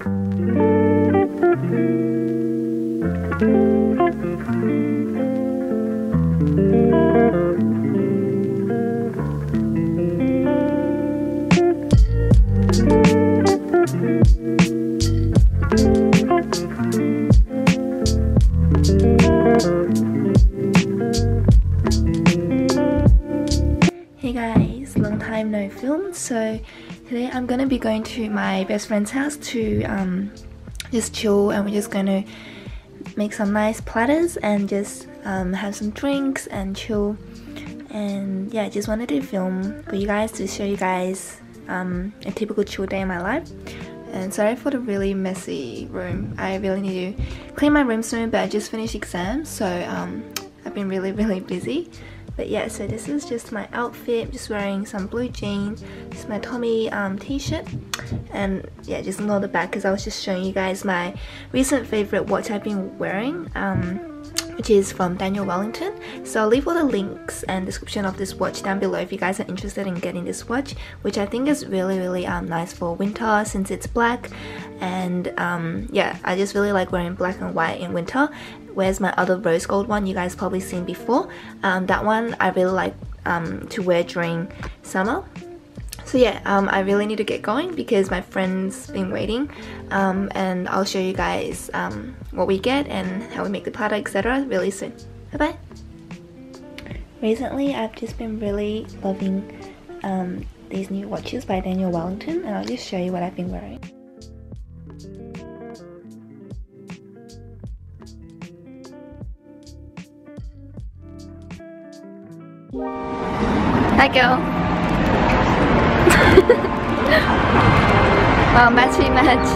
Hey guys, long time no film. So today I'm gonna be going to my best friend's house to just chill, and we're just gonna make some nice platters and just have some drinks and chill. And yeah, I just wanted to film for you guys to show you guys a typical chill day in my life. And sorry for the really messy room. I really need to clean my room soon, but I just finished exams, so I've been really busy. But yeah, so this is just my outfit. I'm just wearing some blue jeans, just my Tommy t-shirt, and yeah, just ignore the back because I was just showing you guys my recent favorite watch I've been wearing, which is from Wellington. So I'll leave all the links and description of this watch down below if you guys are interested in getting this watch, which I think is really nice for winter since it's black. And yeah, I just really like wearing black and white in winter. Whereas my other rose gold one you guys probably seen before, that one I really like to wear during summer. So yeah, I really need to get going because my friend's been waiting, and I'll show you guys what we get and how we make the platter, etc. really soon. Bye bye. Recently I've just been really loving these new watches by Wellington, and I'll just show you what I've been wearing. Hi girl. Wow, matchy match.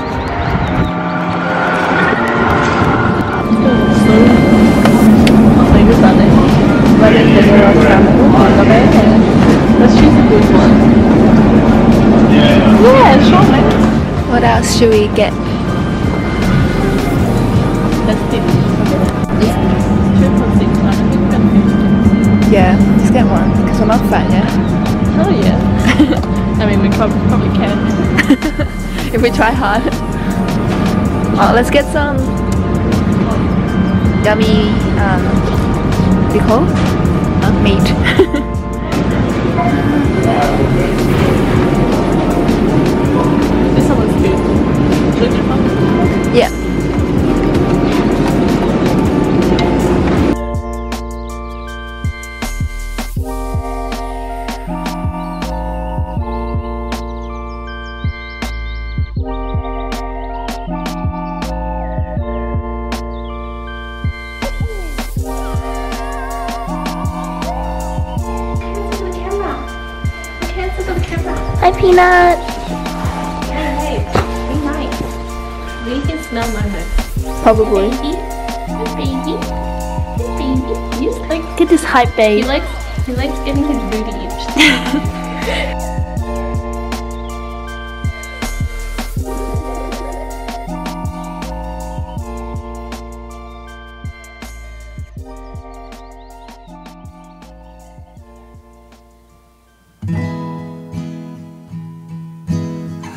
Let's choose a good one. Yeah, sure. What else should we get? Yeah, just get one because we're not fat yet. Oh yeah. I mean, we probably can if we try hard. Oh, let's get some yummy what do you call meat. This one looks good. Yeah. Hi Peanut! Hey, be nice. You can smell my hood. Probably. Baby. Hi baby. Hi baby. He's like, get this hype babe. He likes getting his booty itched.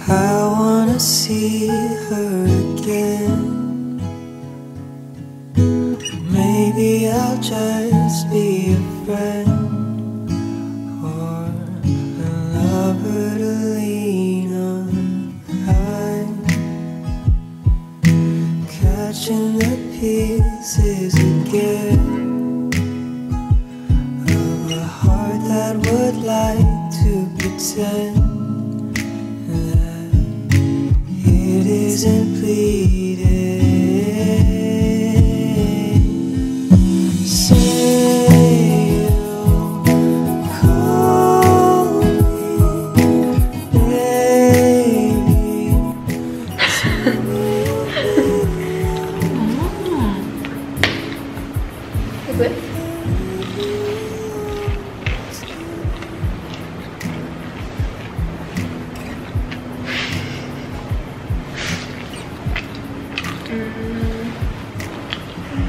I wanna see her again. Maybe I'll just be a friend, or a lover to lean on. I'm catching the pieces again of a heart that would like to pretend it isn't pleading. Say you'll call me, baby. Is it?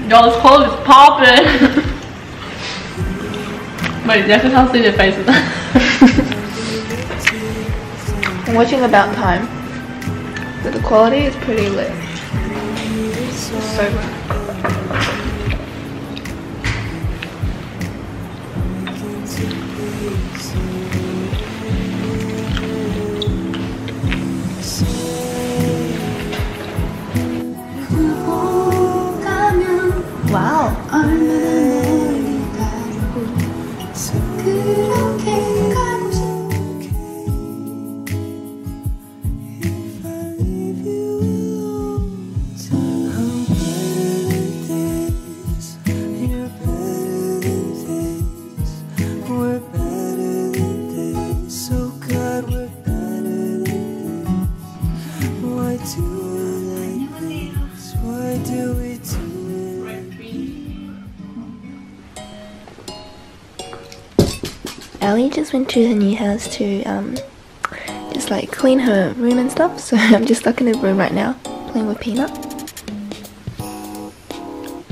Y'all, this cold is popping. Wait, you have to tell see their faces. I'm watching About Time. but the quality is pretty lit. So good. Wow. Elle just went to her new house to just like clean her room and stuff, so I'm just stuck in the room right now playing with Peanut,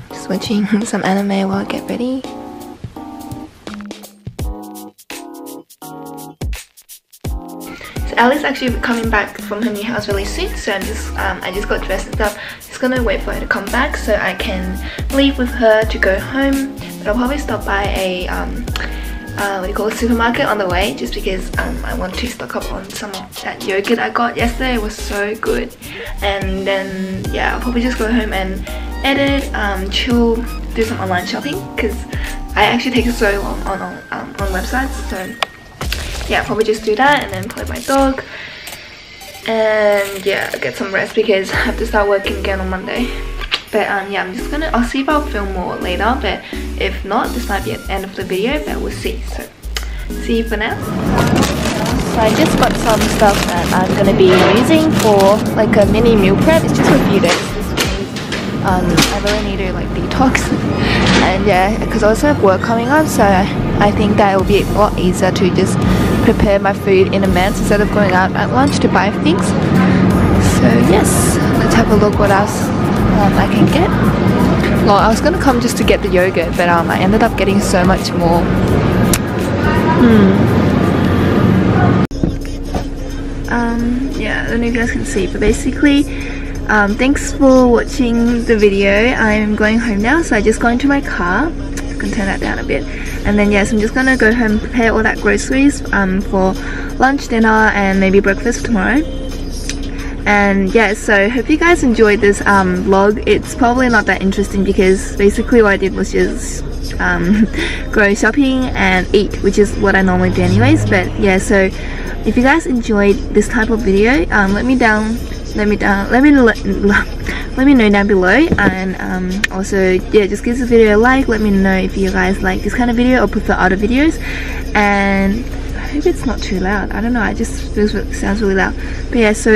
just watching some anime while I get ready. So Ellie's actually coming back from her new house really soon, so I just got dressed and stuff. Just gonna wait for her to come back so I can leave with her to go home, but I'll probably stop by a supermarket on the way, just because I want to stock up on some of that yogurt I got yesterday. It was so good. And then yeah, I'll probably just go home and edit, chill, do some online shopping, because I actually take so long on websites. So yeah, I'll probably just do that and then play with my dog and yeah, get some rest because I have to start working again on Monday. But yeah, I'll see if I'll film more later, but if not, this might be at the end of the video, but we'll see. So see you for now. So I just got some stuff that I'm going to be using for like a mini meal prep. It's just for a few days. I really need to like detox and yeah, because I also have work coming up, so I think that it will be a lot easier to just prepare my food in advance instead of going out at lunch to buy things. So yes, let's have a look what else I can get. Well, I was gonna come just to get the yogurt, but I ended up getting so much more. Yeah, I don't know if you guys can see, but basically thanks for watching the video. I'm going home now, so I just got into my car. I can turn that down a bit, and then yes, I'm just gonna go home, prepare all that groceries for lunch, dinner, and maybe breakfast for tomorrow. And yeah, so hope you guys enjoyed this vlog. It's probably not that interesting because basically what I did was just go shopping and eat, which is what I normally do anyways. But yeah, so if you guys enjoyed this type of video, let me know down below, and also yeah, just give this video a like. Let me know if you guys like this kind of video or prefer other videos, and I hope it's not too loud. I don't know, it just sounds really loud. But yeah, so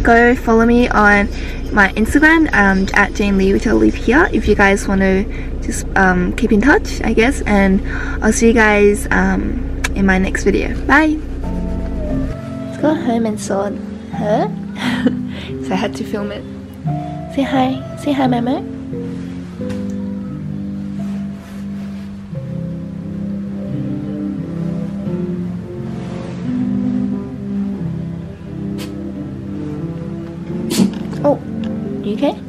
go follow me on my Instagram at Jane Lee, which I'll leave here if you guys want to just keep in touch, I guess. And I'll see you guys in my next video. Bye. Let's go home and saw her. So I had to film it. Say hi. Say hi, Mama. Oh, you okay?